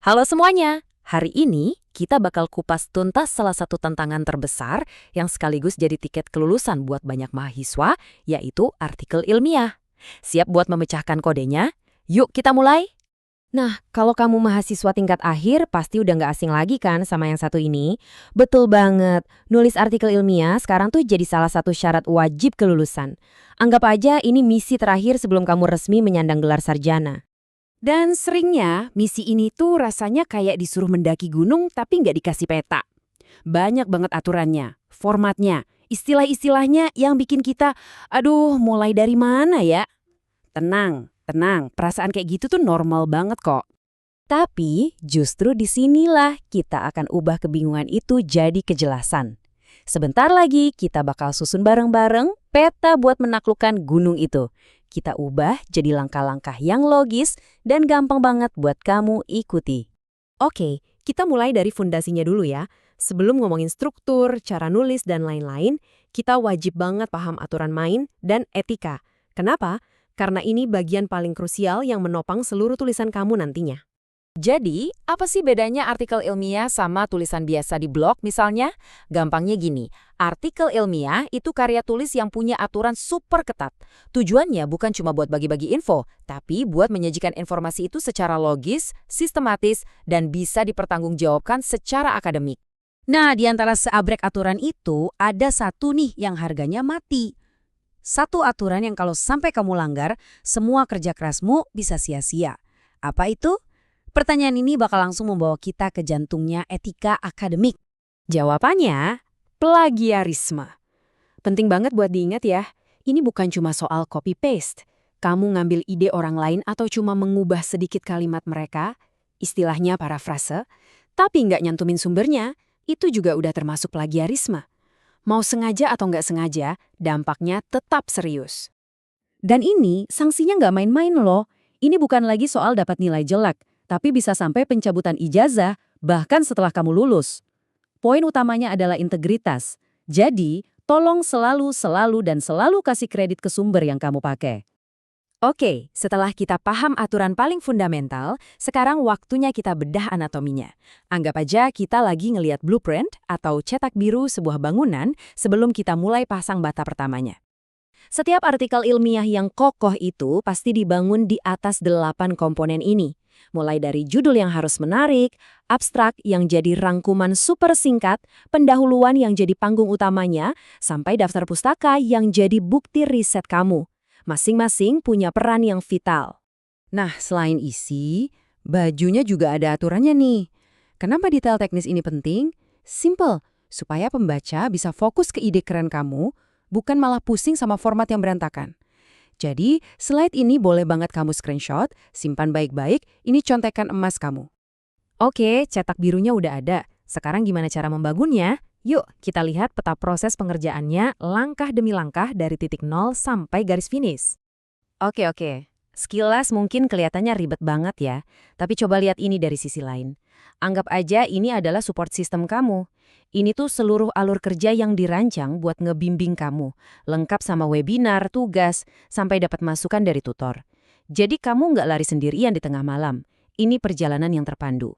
Halo semuanya, hari ini kita bakal kupas tuntas salah satu tantangan terbesar yang sekaligus jadi tiket kelulusan buat banyak mahasiswa, yaitu artikel ilmiah. Siap buat memecahkan kodenya? Yuk kita mulai! Nah, kalau kamu mahasiswa tingkat akhir, pasti udah nggak asing lagi kan sama yang satu ini? Betul banget, nulis artikel ilmiah sekarang tuh jadi salah satu syarat wajib kelulusan. Anggap aja ini misi terakhir sebelum kamu resmi menyandang gelar sarjana. Dan seringnya misi ini tuh rasanya kayak disuruh mendaki gunung tapi nggak dikasih peta. Banyak banget aturannya, formatnya, istilah-istilahnya yang bikin kita, aduh mulai dari mana ya? Tenang, perasaan kayak gitu tuh normal banget kok. Tapi justru disinilah kita akan ubah kebingungan itu jadi kejelasan. Sebentar lagi kita bakal susun bareng-bareng peta buat menaklukkan gunung itu. Kita ubah jadi langkah-langkah yang logis dan gampang banget buat kamu ikuti. Oke, kita mulai dari fondasinya dulu ya. Sebelum ngomongin struktur, cara nulis, dan lain-lain, kita wajib banget paham aturan main dan etika. Kenapa? Karena ini bagian paling krusial yang menopang seluruh tulisan kamu nantinya. Jadi, apa sih bedanya artikel ilmiah sama tulisan biasa di blog misalnya? Gampangnya gini, artikel ilmiah itu karya tulis yang punya aturan super ketat. Tujuannya bukan cuma buat bagi-bagi info, tapi buat menyajikan informasi itu secara logis, sistematis, dan bisa dipertanggungjawabkan secara akademik. Nah, di antara seabrek aturan itu, ada satu nih yang harganya mati. Satu aturan yang kalau sampai kamu langgar, semua kerja kerasmu bisa sia-sia. Apa itu? Pertanyaan ini bakal langsung membawa kita ke jantungnya etika akademik. Jawabannya, plagiarisme. Penting banget buat diingat ya, ini bukan cuma soal copy-paste. Kamu ngambil ide orang lain atau cuma mengubah sedikit kalimat mereka, istilahnya parafrase, tapi nggak nyantumin sumbernya, itu juga udah termasuk plagiarisme. Mau sengaja atau nggak sengaja, dampaknya tetap serius. Dan ini sanksinya nggak main-main loh. Ini bukan lagi soal dapat nilai jelek, tapi bisa sampai pencabutan ijazah, bahkan setelah kamu lulus. Poin utamanya adalah integritas. Jadi, tolong selalu kasih kredit ke sumber yang kamu pakai. Oke, setelah kita paham aturan paling fundamental, sekarang waktunya kita bedah anatominya. Anggap aja kita lagi ngeliat blueprint atau cetak biru sebuah bangunan sebelum kita mulai pasang bata pertamanya. Setiap artikel ilmiah yang kokoh itu pasti dibangun di atas 8 komponen ini. Mulai dari judul yang harus menarik, abstrak yang jadi rangkuman super singkat, pendahuluan yang jadi panggung utamanya, sampai daftar pustaka yang jadi bukti riset kamu. Masing-masing punya peran yang vital. Nah, selain isi, bajunya juga ada aturannya nih. Kenapa detail teknis ini penting? Simple, supaya pembaca bisa fokus ke ide keren kamu, bukan malah pusing sama format yang berantakan. Jadi, slide ini boleh banget kamu screenshot, simpan baik-baik, ini contekan emas kamu. Oke, cetak birunya udah ada. Sekarang gimana cara membangunnya? Yuk, kita lihat peta proses pengerjaannya langkah demi langkah dari titik nol sampai garis finish. Oke. Sekilas mungkin kelihatannya ribet banget ya, tapi coba lihat ini dari sisi lain. Anggap aja ini adalah support system kamu. Ini tuh seluruh alur kerja yang dirancang buat ngebimbing kamu, lengkap sama webinar, tugas, sampai dapat masukan dari tutor. Jadi kamu nggak lari sendirian di tengah malam. Ini perjalanan yang terpandu.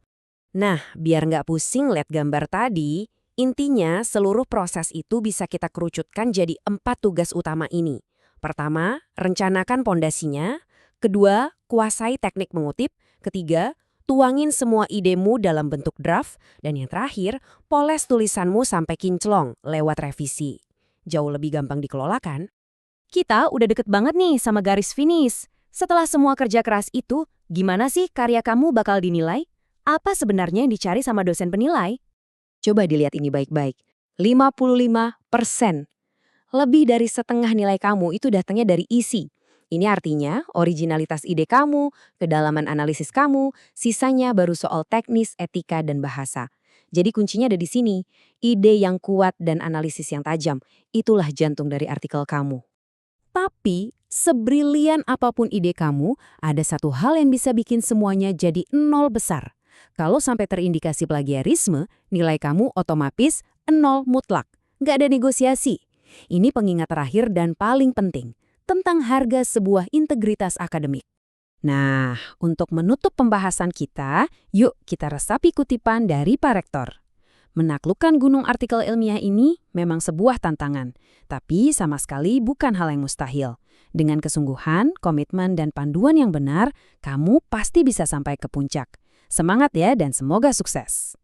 Nah, biar nggak pusing lihat gambar tadi, intinya seluruh proses itu bisa kita kerucutkan jadi 4 tugas utama ini. Pertama, rencanakan pondasinya. Kedua, kuasai teknik mengutip. Ketiga, tuangin semua idemu dalam bentuk draft. Dan yang terakhir, poles tulisanmu sampai kinclong lewat revisi. Jauh lebih gampang dikelola kan? Kita udah deket banget nih sama garis finish. Setelah semua kerja keras itu, gimana sih karya kamu bakal dinilai? Apa sebenarnya yang dicari sama dosen penilai? Coba dilihat ini baik-baik. 55%. Lebih dari setengah nilai kamu itu datangnya dari isi. Ini artinya originalitas ide kamu, kedalaman analisis kamu, sisanya baru soal teknis, etika, dan bahasa. Jadi kuncinya ada di sini. Ide yang kuat dan analisis yang tajam. Itulah jantung dari artikel kamu. Tapi, sebrilian apapun ide kamu, ada satu hal yang bisa bikin semuanya jadi 0 besar. Kalau sampai terindikasi plagiarisme, nilai kamu otomatis 0 mutlak. Nggak ada negosiasi. Ini pengingat terakhir dan paling penting, tentang harga sebuah integritas akademik. Nah, untuk menutup pembahasan kita, yuk kita resapi kutipan dari Pak Rektor. Menaklukkan gunung artikel ilmiah ini memang sebuah tantangan, tapi sama sekali bukan hal yang mustahil. Dengan kesungguhan, komitmen, dan panduan yang benar, kamu pasti bisa sampai ke puncak. Semangat ya dan semoga sukses!